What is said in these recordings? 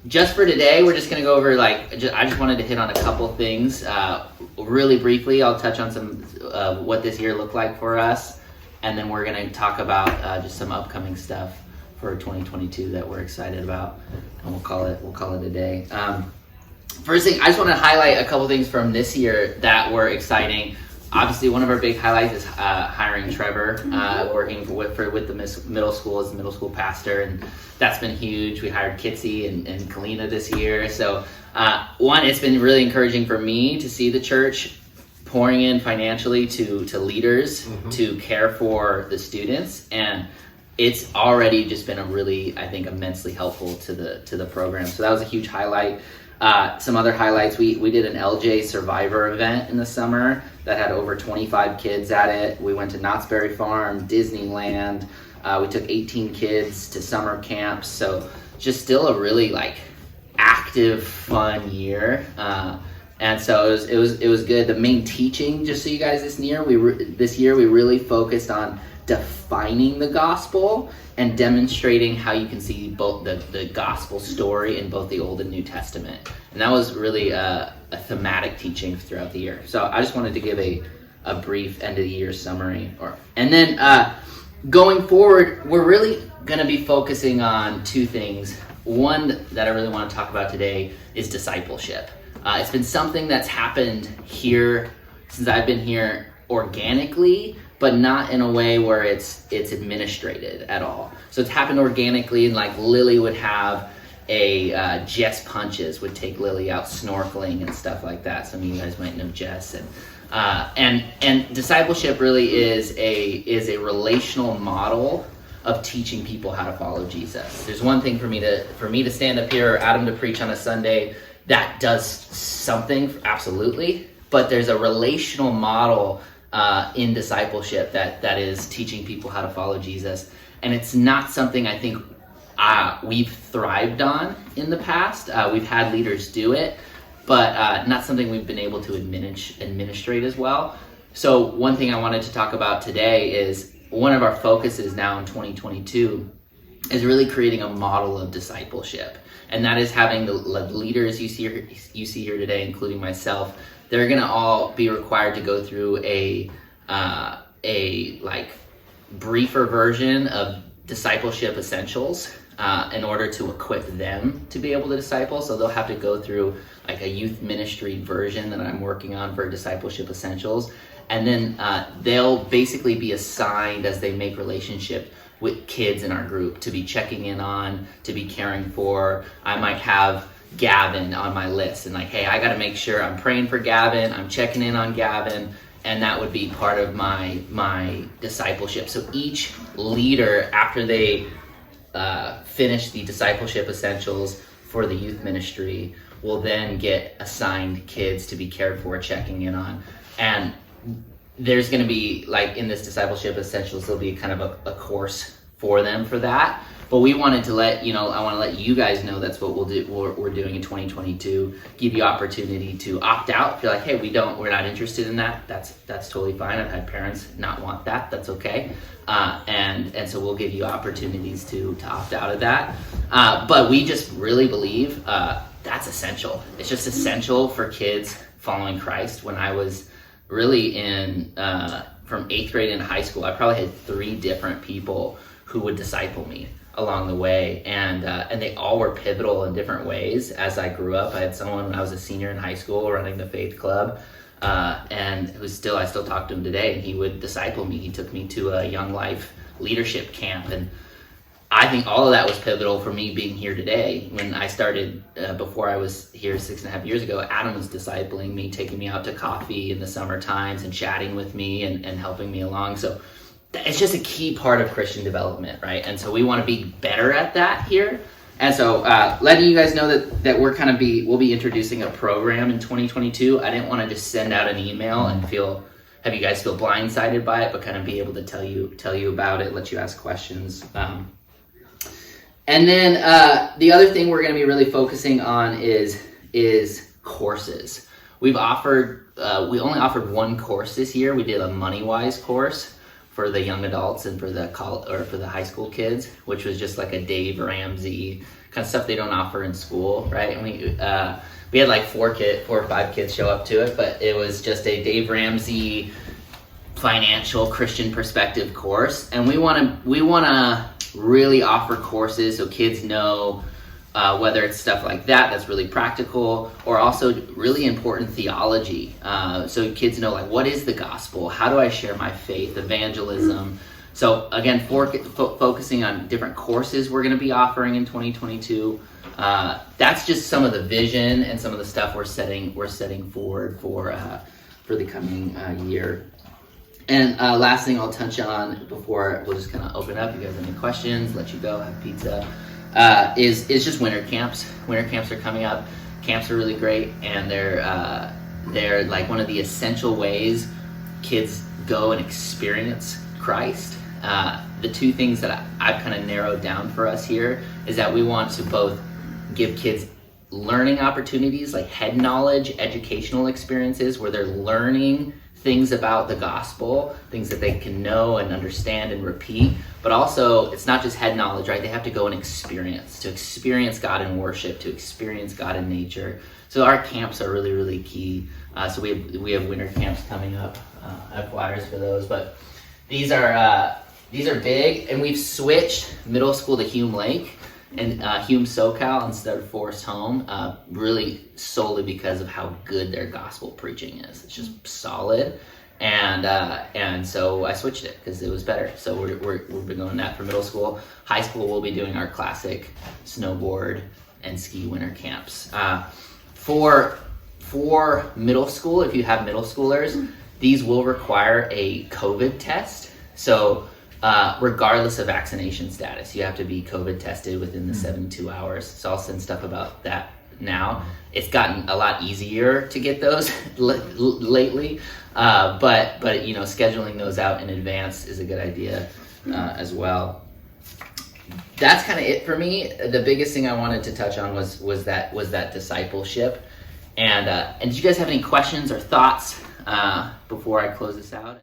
just for today, we're just going to go over, I just wanted to hit on a couple things. Really briefly, I'll touch on some what this year looked like for us. And then we're going to talk about just some upcoming stuff for 2022 that we're excited about. And we'll call it a day. First thing, I just want to highlight a couple things from this year that were exciting. Obviously, one of our big highlights is hiring Trevor, working with the middle school as the middle school pastor, and that's been huge. We hired Kitsy and Kalina this year. So, one, it's been really encouraging for me to see the church pouring in financially to leaders to care for the students, and it's already just been a really, I think, immensely helpful to the program. So that was a huge highlight. Some other highlights, we did an LJ Survivor event in the summer that had over 25 kids at it. We went to Knott's Berry Farm, Disneyland. We took 18 kids to summer camps. So just still a really active, fun year. And so it was good. The main teaching, just so you guys, this year we really focused on defining the gospel and demonstrating how you can see both the gospel story in both the Old and New Testament. And that was really a thematic teaching throughout the year. So I just wanted to give a brief end of the year summary. And then going forward, we're really going to be focusing on two things. One that I really want to talk about today is discipleship. It's been something that's happened here since I've been here organically, but not in a way where it's administrated at all. So it's happened organically, and Lily would have Jess Punches would take Lily out snorkeling and stuff like that. Some of you guys might know Jess, and discipleship really is a relational model of teaching people how to follow Jesus. There's one thing for me to stand up here, or Adam to preach on a Sunday, that does something, absolutely, but there's a relational model in discipleship that is teaching people how to follow Jesus. And it's not something I think we've thrived on in the past. We've had leaders do it, but not something we've been able to administrate as well. So one thing I wanted to talk about today is one of our focuses now in 2022 is really creating a model of discipleship. And that is having the leaders you see here today, including myself. They're going to all be required to go through a briefer version of discipleship essentials in order to equip them to be able to disciple. So they'll have to go through a youth ministry version that I'm working on for discipleship essentials. And then they'll basically be assigned as they make relationship with kids in our group to be checking in on, to be caring for. I might have Gavin on my list and hey, I got to make sure I'm praying for Gavin, I'm checking in on Gavin, and that would be part of my discipleship. So each leader, after they finish the discipleship essentials for the youth ministry, will then get assigned kids to be cared for, checking in on. And there's going to be, in this discipleship essentials, there'll be kind of a course for them for that. But we wanted to I want to let you guys know that's what we'll do. We're doing in 2022. Give you opportunity to opt out. If you're hey, we're not interested in that. That's totally fine. I've had parents not want that. That's okay. And so we'll give you opportunities to opt out of that. But we just really believe that's essential. It's just essential for kids following Christ. When I was really from 8th grade into high school, I probably had 3 different people who would disciple me along the way, and they all were pivotal in different ways as I grew up. I had someone when I was a senior in high school running the faith club, and I still talk to him today, and he would disciple me. He took me to a Young Life leadership camp, and I think all of that was pivotal for me being here today. When I started, before I was here 6.5 years ago, Adam was discipling me, taking me out to coffee in the summer times and chatting with me and helping me along. So it's just a key part of Christian development, right? And so we want to be better at that here. And so letting you guys know that we'll be introducing a program in 2022. I didn't want to just send out an email and have you guys feel blindsided by it, but kind of be able to tell you about it, let you ask questions. And then the other thing we're going to be really focusing on is courses. We only offered one course this year. We did a MoneyWise course for the young adults and for the high school kids, which was just a Dave Ramsey kind of stuff they don't offer in school, right? And we had like 4 or 5 kids show up to it, but it was just a Dave Ramsey financial Christian perspective course, and we want to really offer courses so kids know whether it's stuff like that's really practical, or also really important theology, so kids know like what is the gospel, how do I share my faith, evangelism. So again, focusing on different courses we're going to be offering in 2022. That's just some of the vision and some of the stuff we're setting forward for the coming year. And last thing I'll touch on before we'll just kind of open up, you guys have any questions, let you go, have pizza, is just winter camps. Winter camps are coming up. Camps are really great, and they're like one of the essential ways kids go and experience Christ. The 2 things that I've kind of narrowed down for us here is that we want to both give kids learning opportunities, like head knowledge, educational experiences where they're learning things about the gospel, things that they can know and understand and repeat, but also it's not just head knowledge, right? They have to go and experience God in worship, to experience God in nature. So our camps are really, really key. So we have winter camps coming up. I have flyers for those, but these are big, and we've switched middle school to Hume Lake and Hume SoCal instead of Forest Home, really solely because of how good their gospel preaching is. It's just solid, and so I switched it because it was better. So we've been going that for middle school. High school, we'll be doing our classic snowboard and ski winter camps. For middle school, if you have middle schoolers, these will require a COVID test. So regardless of vaccination status, you have to be COVID tested within the 72 hours. So I'll send stuff about that now. It's gotten a lot easier to get those lately, but scheduling those out in advance is a good idea as well. That's kind of it for me. The biggest thing I wanted to touch on was that discipleship. And did you guys have any questions or thoughts before I close this out?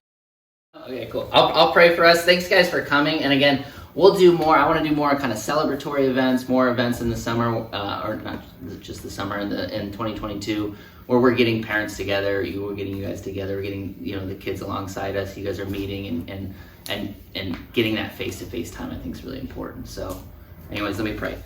Okay, cool. I'll pray for us. Thanks, guys, for coming. And again, we'll do more. I want to do more kind of celebratory events, more events in the summer, or not just the summer, in 2022, where we're getting parents together. We're getting you guys together. We're getting the kids alongside us. You guys are meeting and getting that face-to-face time. I think is really important. So, anyways, let me pray.